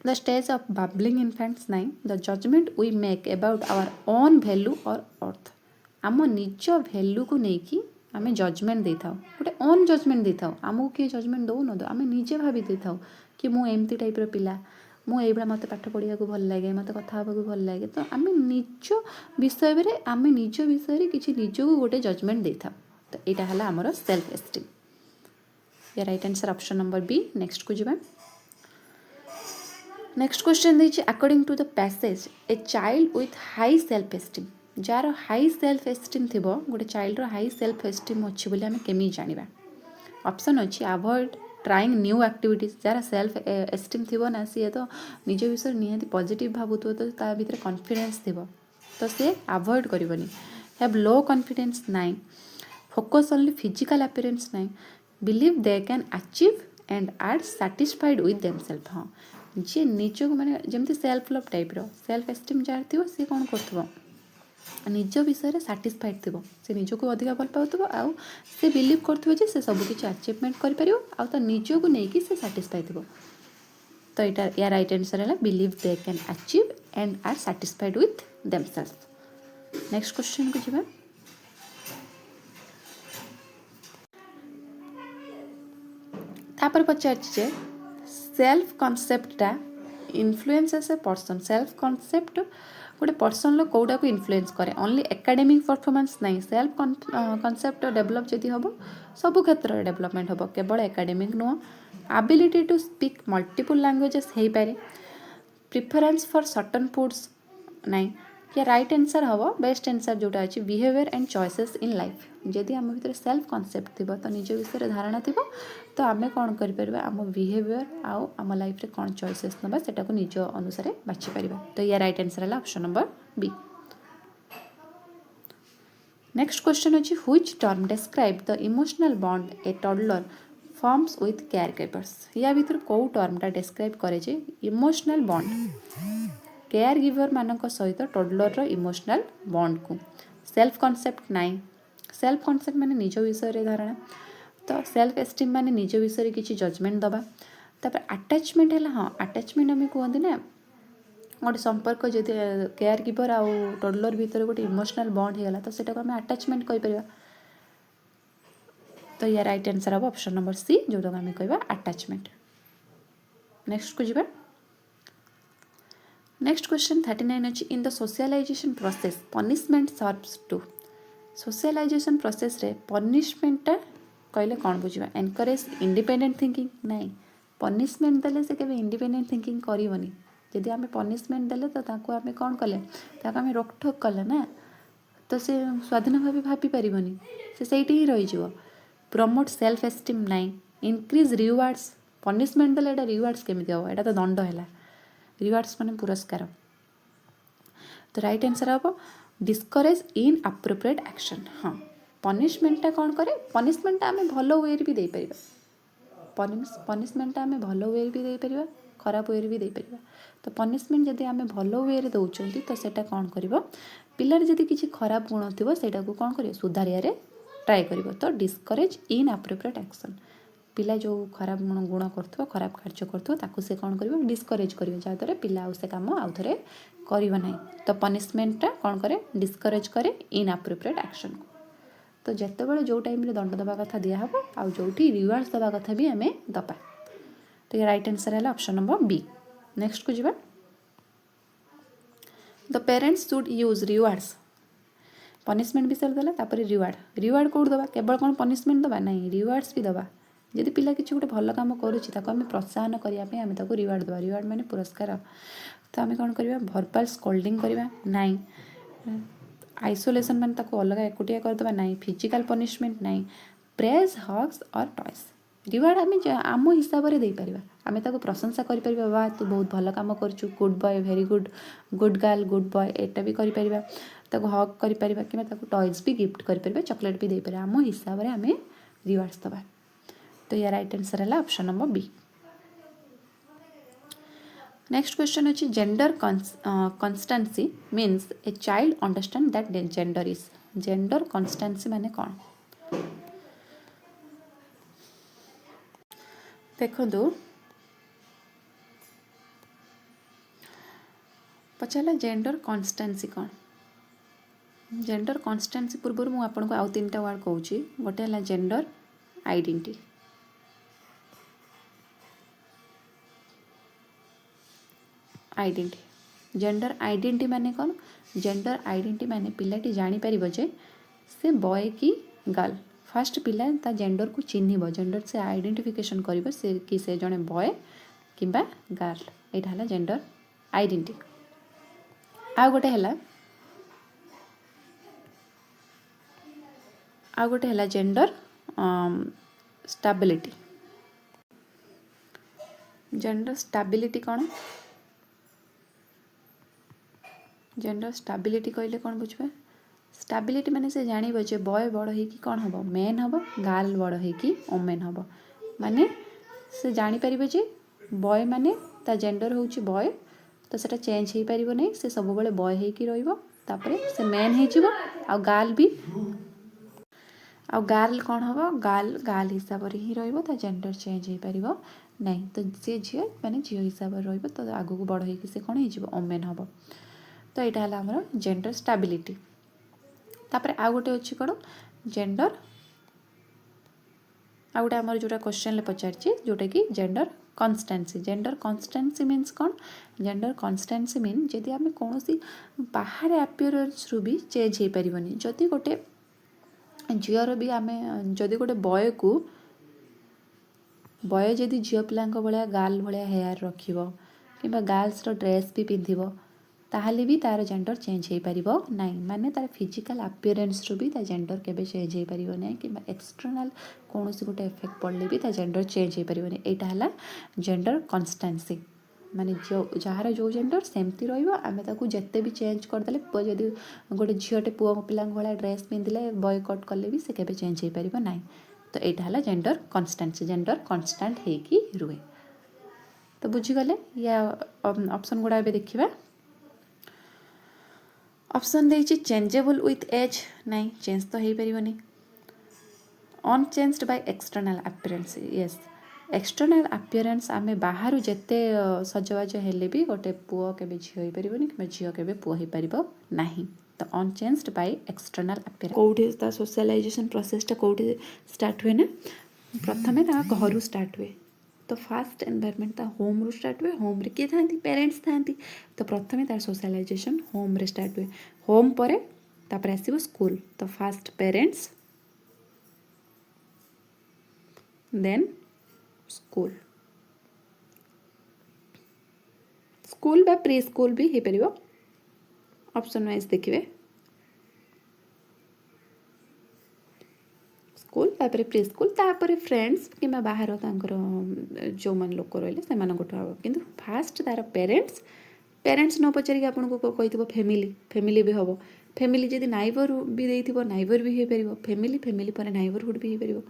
[SPEAKER 1] the stage of babbling infants नाई the judgement we make about our own value और अर्थ आम निज वैल्यू को लेकिन आम जजमेंट दे था गोटे ओन जजमेंट दे था आमको किए जजमेंट दौ न दो आम निजे भावी दे था कि मु एमती टाइप पिला मुझे मत पाठ पढ़ा भल लगे मत कथा भल लगे तो आम निज विषय में आम निज विषय किसी निज को गोटे जजमेंट दे था तो यहाँ है आमर सेल्फ एस्टीम या right answer option number B. Next को जीवा नेक्स्ट क्वेश्चन देखिए according to the passage a child with high self esteem जार हाई सेल्फ एस्टीम थी गोटे चाइल्ड हाई सेल्फ एस्टीम अच्छी बोली आम केमी जाना ऑप्शन अच्छी avoid trying new activities jar self esteem थी ना सी तो निज विषय निहाती पॉजिटिव भावुव तो ता भीतर कॉन्फिडेंस थी तो सी अवॉइड करनी हैव लो कॉन्फिडेंस नाई फोकस ओनली फिजिकल अपीयरेंस नाई believe they can achieve and are satisfied with themselves हाँ जी निज को मैंने जमी self love type self esteem जार थी सी कौन कर निज विषय साटिस्फाइड थी से निज को अधिक भल पाऊँ आउ से बिलीव कर से सबकि अचिवमेंट कर निज को लेकिन से साटिस्फाई थी तो यहाँ या राइट आंसर है believe they can achieve and are satisfied with themselves. Next question को जीवा तापर पचार सेल्फ कॉन्सेप्टा influences a person self concept गोटे पर्सन कौटा को इन्फ्लुएंस करे ओनली एकेडमिक परफॉर्मेंस नहीं सेल्फ कॉन्सेप्ट डेवलप जदि हम सब क्षेत्र में डेवलपमेंट हम केवल एकेडमिक नुह ability to speak multiple languages हो पारे प्रिफरेंस फॉर सर्टन फूड्स नहीं या राइट आंसर हम बेस्ट आंसर जोटा अच्छी behaviour and choices in life जदि आम भीतर सेल्फ कॉन्सेप्ट थी तो निज विषय धारणा थी तो आम कौन कर आम बिहेवियर आउ आम लाइफ रे कौन चॉइसेस ना सेटा को निज अनुसार बाछि पारिबा तो या राइट आंसर है option number B. Next question अच्छी which term describe the emotional bond a toddler forms with care givers या भीतर कौ टर्मटा डिस्क्राइब करे जे इमोशनल बॉन्ड केयर गिवर मानक सहित टोडलर इमोशनल बॉन्ड को सेल्फ कॉन्सेप्ट नाइन सेल्फ कॉन्सेप्ट माने निज विषय धारणा तो सेल्फ एस्टीम माने निज विषय किसी जजमेंट दबा तापर अटैचमेंट है हाँ अटैचमेंट आम कहते ना गोटे संपर्क जब केयर गिवर आउ टोडलर भितर गोटे इमोशनल बॉन्ड होगा तो सेटा को आम अटैचमेंट कहीपर तो या राइट आंसर हम ऑप्शन नंबर सी जो आम कह अटैचमेंट। नेक्स्ट को जीवा नेक्स्ट क्वेश्चन 39 अच्छी in the socialisation process punishment serves to socialisation process रे पनिशमेंटा कहले कौन बुझा एनकरेज इंडिपेंडेंट थिंकिंग नहीं पनिशमेंट देले से केबे इंडिपेंडेंट थिंकिंग करबनी जदि आम पनिशमेंट देले तो ताको आम कौन कले ताको आम रोकठोक कले ना तो से स्वाधीन भाव भाभी पारिबनी से सहीटी ही रही जीव promote self esteem nine increase rewards punishment देले एटा रिवार्ड्स केमिति हो एटा तो दंड है रिवार्ड्स माने पुरस्कार तो राइट आंसर हम डिस्करेज इन अप्रोप्रिएट एक्शन हाँ पनिशमेंटा कौन करे पनिशमेंटा आम भल वे भी दे पार पनिशमेंटा आम भल वे भी दे पार खराब वे भी दे पार तो पनिशमेंट जदि आम भल वे दौरान तो सेटा कौन कर पिलार जदि किसी खराब गुण थी सेटा को कौन कर सुधारिया ट्राए कर तो डिस्करेज इन अप्रोप्रिएट एक्शन पिला जो खराब गुण कर खराब कार्य कर से कौन कर डिस्करेज कर जहाँद्वारा पिला से कम आउ थे करना तो पनिशमेंटा कौन करे डिस्करेज करे इन अप्रोप्रिएट एक्शन को तो जितेबाला जो टाइम दंड दबा कथा दिहब आउ जो रिवार्ड्स दबा कथा भी आम दबा तो ये राइट आंसर है ऑप्शन नंबर बी। नेक्स्ट को जीवा the parents should use rewards punishment विषय देला तापर रिवार्ड कौट दबा केवल कौन पनिशमेंट दबा नहीं रिवार्ड्स भी दबा जदि पिला किसी गोटे भल कम करुच्ची आम प्रोत्साहन करने आम ताको रिवार्ड दबा रिवार्ड माने पुरस्कार तो आम कौन करवा भरपाल स्कोल्डिंग करवा नाई आइसोलेशन माने ताको अलग एकुटिया करदे नाई फिजिकल पनिशमेंट नाई प्रेज हग्स और टॉयज रिवार्ड आम आम हिसाब से दे पारिबा आम ताको प्रशंसा कर परिबा वाह तू बहुत भल काम करचु good boy very good good girl good boy एटा भी कर परिबा ताको हग कर परिबा कि ताको टॉयज भी गिफ्ट कर परिबा चॉकलेट भी दे परिबा आम हिसाब से आम रिवार्ड्स दबा तो या राइट आंसर है option number B. Next question अच्छी gender constancy means a child understand that gender is gender constancy माने कौन देखो पचारा जेंडर कन्स्टेंसी कौन जेंडर कन्स्टेंसी पूर्व मुझे आपको आउ तीन टा वर्ड कहूँ गोटे है gender identity identity gender identity माने कौन जेंडर आइडेंटिटी माने पिलाटी जानी पारिबो जे से बॉय की गर्ल फास्ट पिला ता जेंडर को चिन्हिब जेंडर से आइडेंटिफिकेशन करिबो से कि से जने बॉय किंबा गर्ल एटा हला जेंडर आइडेंटिटी आ गोटे हला जेंडर स्टेबिलिटी जेंडर स्टेबिलिटी कौन जेंडर स्टेबिलिटी कहले कौन बुझे स्टेबिलिटी माने से जान जे बॉय बड़ हो कौन हम मेन हम गर्ल बड़ हो ओमेन हम माने से जापर जे बॉय माने ता जेंडर हूँ बॉय तो सेटा चेंज हो पार नहीं से सब बड़े बॉय होपर से मेन हो गर्ल भी आ गर्ल कौन हम गर्ल गर्ल हिसाब से ही रो जेंडर चेंज हो पार नहीं तो सी झी माने झी हिसाब से रो तो आग को बड़ हो से कौन हो ओमेन हम तो यहाँ है आमर जेंडर स्टेबिलिटी तापर आ गोटे अच्छी कौन जेंडर आ गोटे आमर जोटा क्वेश्चन पचार जोटा कि जेंडर कन्स्टेंसी मीन्स कौन जेंडर कन्स्टेंसी मीन जदि आम कौन बाहर अपीयरेंस रू भी चेंज हो पारनी जदि गोटे झीर भी आम जदि गोटे बॉय जदि झील पिला भाया गर्ल भाया हेयर रखिब कि गर्ल्स ड्रेस भी पिंधिब ताहले भी तार जेंडर चेंज हो पार ना माने तार फिजिकल अपीयरेंस रू भी ता जेंडर केबे चेंज हो पार ना कि एक्सटर्नल कौन गोटे इफेक्ट पड़े भी ता जेंडर चेंज हो पार यहाँ है जेंडर कन्स्टेंसी माने जो जार जो जेंडर सेमती रमें जिते भी चेंज करदे जदि गोटे झीटे पुओ पिला भाया ड्रेस पिंधिले बॉयकट कले भी से केबे चेंज हो पार ना तो यहाँ है जेंडर कन्स्टेंसी जेंडर कन्स्टांट होगी रुहे तो बुझीगले या ऑप्शन गुड़ा देखा ऑप्शन देछि चेंजेबल विथ एज नहीं चेंज तो हो पारिबनी unchanged by external appearance yes external appearance आमे बाहर जेते सजवाज हेले भी गोटे पुओ केबे झियो हो पारिबनी कि झियो केबे पुओ हो पारिबो नाही तो अनचेंज्ड बाय एक्सटर्नल अपीयरेंस कोठी ता सोशलाइजेशन प्रोसेसटा कोठी स्टार्ट हुए ना प्रथमे ता घर स्टार्ट हुए तो फास्ट एनवायरनमेंट ता होम रु स्टार्ट हुए होम रे किए थांती पेरेंट्स थांती तो प्रथमे तार सोशलाइजेशन होम रे स्टार्ट हुए होम परे तापर आसीबो स्कूल तो first parents then school school बा प्री स्कूल भी हो पारिबो ऑप्शन वाइज देखिए स्कूल तापर प्री स्कूल तापर फ्रेंड्स कि बाहर तांकर जो मन लोक रहिले से मानकठु हबो किंतु फास्ट तार पेरेंट्स पेरेंट्स न पचारिक आपको कहिथिबो फैमिली फैमिली भी हबो फैमिली जदि नाइबर भी देइथिबो नाइबर भी हो पारिबो फैमिली फैमिली पर नाइबरहुड भी हो पारिबो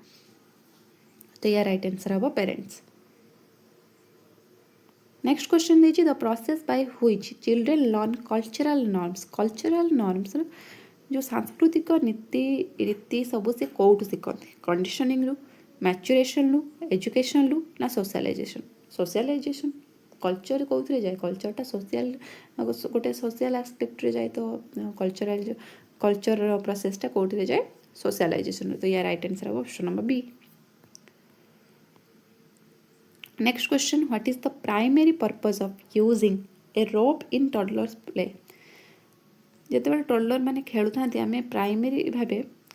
[SPEAKER 1] तो या राइट आंसर हबो पेरेंट्स नेक्स्ट क्वेश्चन दीजिए the process by which children learn cultural norms जो सांस्कृतिक नीति रीति सब से कौटू शिखती कंडीशनिंग रु मैच्यूरेशन रु एजुकेशन रु ना सोशलाइजेशन कल्चर कौन जाए कल्चरटा सोशल गोटे सोशल आस्पेक्ट रे जाए तो कल्चर प्रोसेसटा कौन जाए सोशलाइजेशन तो या राइट आंसर हम option number B next question what is the primary purpose of using a rope in toddlers play जिते टडलर मैंने खेलु था आम प्राइमरी भाव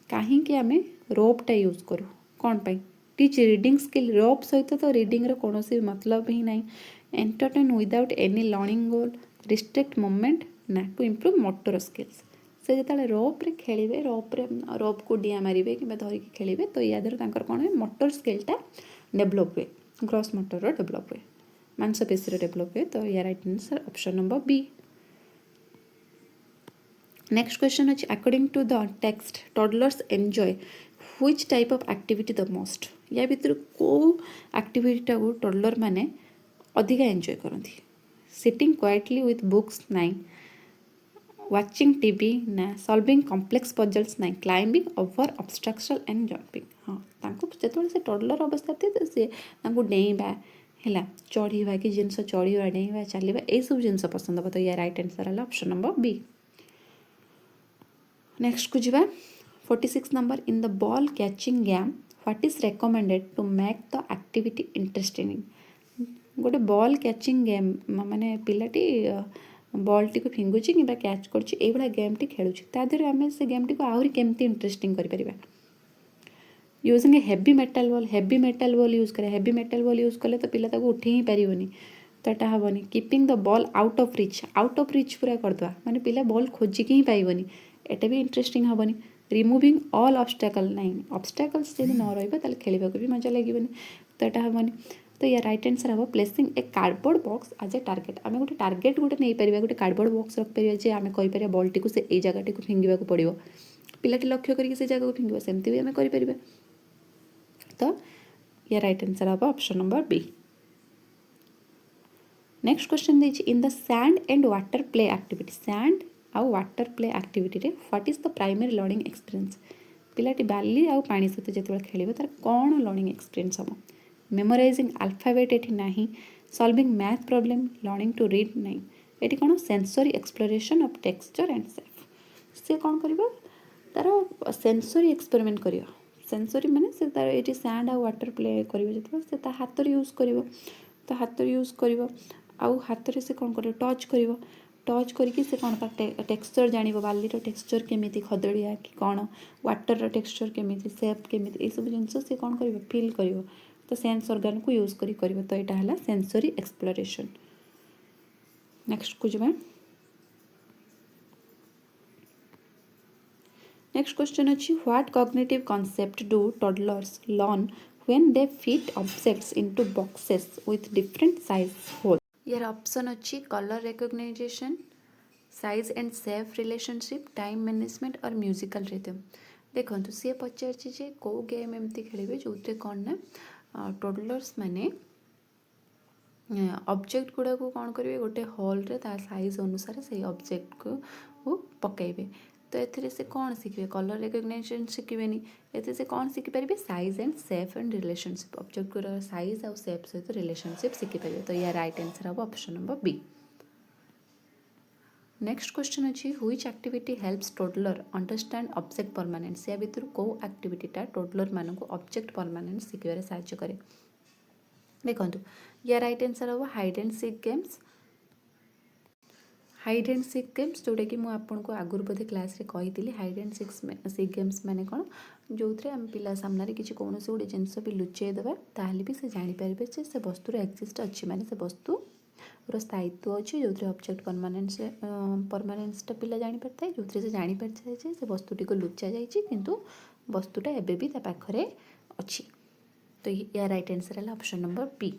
[SPEAKER 1] कहीं आम रोपटा यूज करूँ कौन पाई टीच रीडिंग स्किल रोप सहित तो रीडिंग कौन मतलब ही ना एंटरटेन विदाउट एनी लर्निंग गोल रिस्ट्रिक्ट मूवमेंट ना टू इम्प्रूव मोटर स्किल्स से जो रोप्रे खेलें रोप को डिया मारे कि धरिकी खेलें तो या द्वारा कौन है मोटर स्किलटा डेभलप हुए ग्रॉस मोटर डेभलप हुए मांसपेशी डेभलप हुए तो या right answer option number B next question अच्छे according to the text toddlers enjoy which type of activity the most या भीतर को एक्टिविटीटा को टडलर माने अधिका एंजॉय करती सिटिंग क्वाइटली विथ बुक्स नाई वाचिंग टीवी ना सॉल्विंग कॉम्प्लेक्स पजल्स नाई climbing over obstruction and jumping हाँ जो से टडलर अवस्था थे तो सी डेइबा है चढ़ा कि जिनस चढ़ा डेइबा चलवा यही सब जिन पसंद हे तो या राइट आंसर है ऑप्शन नंबर बी नेक्स्ट को जीवा 46 number in the ball catching game what is recommended to make the activity interesting गोटे बॉल कैचिंग गेम माने पिलाटी बॉल टी को फिंगुची कि कैच कर गेम टी खेलुची तादेह आम से गेम टी को आहरी केमती इंटरेस्टिंग कर यूजिंग ए हेवी मेटल बॉल यूज करे हेवी मेटल बॉल यूज कले तो पिला उठे ही पारिबनी तो यहाँ हेनी keeping the ball out of rich पूरा करदे माने पिला बॉल खोजिक ही पाइबनी एटा भी इंटरेस्टिंग हेनी removing all obstacle nine obstacles जब न रहा खेल भी मजा लगे तो यहाँ हेनी तो या राइट आंसर हम placing a cardboard box as a target आम गोटे टार्गेट गोटे नहीं पार गोटे कार्डबोर्ड बॉक्स रखिपर जे आम कहीपर बॉल टी से यही जगह टी फिंगा पड़ो पिलाटी लक्ष्य करके जगह को फिंग सेमती भी आम कर तो या राइट आंसर हम option number B next question देखिए in the sand and water play activity sand आउ वाटर प्ले एक्टिविटी रे what is the primary learning experience पिलाटी बाली आउ पानी सहित जो खेल तार कौन लर्निंग एक्सपीरियंस हम मेमोराइजिंग अल्फाबेट ये ना solving math problem learning to read ना ये कौन sensory exploration of texture and shape सी कौन कर तार सेंसरी एक्सपेरिमेंट कर सेंसरी माने से तार ये सैंड आ वाटर प्ले कर हाथ यूज कर तो हाथ यूज कर आउ हाथ से कौन कर टच कर टच करके से कौन टेक्सचर जान बाली टेक्सचर केमी खदड़िया कि कौन वाटर टेक्सचर केमी सेप केमी ये सब जिनस से कौन कर फील कर तो सेंस ऑर्गन को यूज करी तो यहाँ है सेंसरी एक्सप्लोरेशन नेक्स्ट को जावा नेक्स्ट क्वेश्चन अच्छी what cognitive concept do toddlers learn when they fit objects into boxes with different size hole यार ऑप्शन अच्छी colour recognisation size and shape relationship time management और म्यूजिकल रिदम देखो सी पचारे कौ game एमती खेलें जो कौन ना टोडलर्स माने ऑब्जेक्ट गुड़ा को कौन करेंगे गोटे हॉल रे ता साइज अनुसार से ऑब्जेक्ट को को पकेबे तो एथिरे से कौन शिखे कलर रिकग्निशन शिखेनि एथे से कौन शिखिपारे size and shape and relationship object गुरा साइज आउ सेप सहित रिलेशनशिप शिखिपारे तो या राइट आंसर हम option number B. Next question अच्छी which activity helps toddler understand object permanence या भितर को एक्टिविटीटा टोडलर मानक ऑब्जेक्ट परमानेंस शिखिबारे साहाय्य करे देखो या राइट आंसर हम hide and seek games hide and seek games जोटा कि मुझे आपको आगुरी बोधे क्लास रे कही हाइड एंड सीक गेम्स माने कौन जो थे आम पिला सामने किसी कौन गोटे जिनस भी लुचेई देवा ताहले भी से जानीपारे से वस्तुर एक्जिस्ट अच्छी माने से वस्तु रो स्थायित्व अच्छी जो ऑब्जेक्ट परमानेंसटा पिला जानीपारे जो से जानीपारे से वस्तुटी को लुचा जाइए वस्तुटा एबे भी ता पाखरे अच्छी तो या राइट आंसर है ऑप्शन नंबर बी।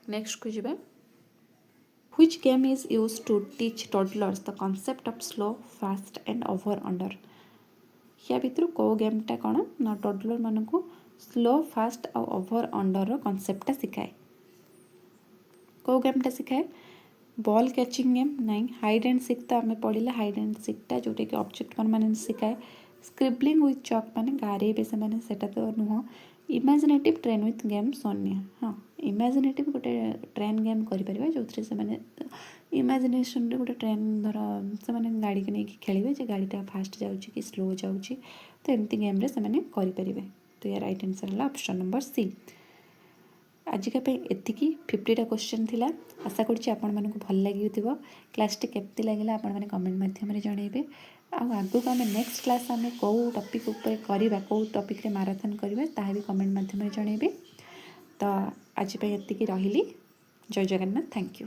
[SPEAKER 1] नेक्स्ट को जी Which game is used to teach toddlers the concept of slow, fast and over under? या भितर को गेमटा कौन ना टोडलर मान को स्लो फास्ट और ओवर अंडर कनसेप्टा शिखाए कौ गेमटा शिखाए बॉल कैचिंग गेम नहीं हाइड एंड सिक तो आम पढ़ा हाइड एंड सिकटा जोटा कि ऑब्जेक्ट परमानेंस शिखाए स्क्रिबलिंग विथ चॉक माने गारे से मैंने सेटा तो नुह इमेजिनेटिव ट्रेन विथ गेम सोनिया हाँ इमेजिनेटिव गोटे ट्रेन गेम करें जो से मैंने इमेजिनेशन गोटे ट्रेन धर से मैंने गाड़ी के नहीं खेलेंगे जे गाड़ीटा फास्ट जाऊँगी कि स्लो जाऊँगी तो एमती गेम्रे से करें तो या राइट आंसर है ऑप्शन नंबर सी। आजिका एतिकी 50टा क्वेश्चन थिला आशा करुँच आपण मानक भल लगी क्लासटी केमती लगे आपण मैंने कमेंट माध्यम जनइबे आगू आम नेक्स्ट क्लास आम कौ टॉपिक उपर करवा कौ टॉपिक रे मैराथन करवा ताहा भी कमेंट माध्यम जनइबे तो आज एतिकी रहिली जय जगन्नाथ थैंक यू।